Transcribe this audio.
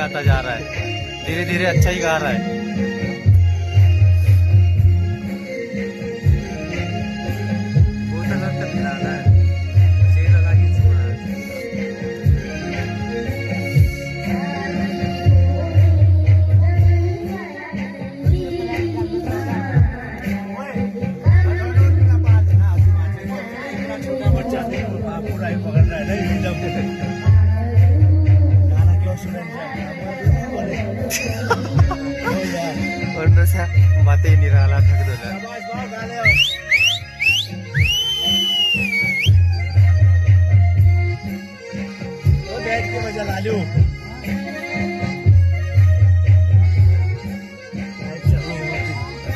आता जा रहा है, धीरे धीरे अच्छा ही गा रहा है। बातें नहीं रहा थक दो बैठ के मजा ला लो।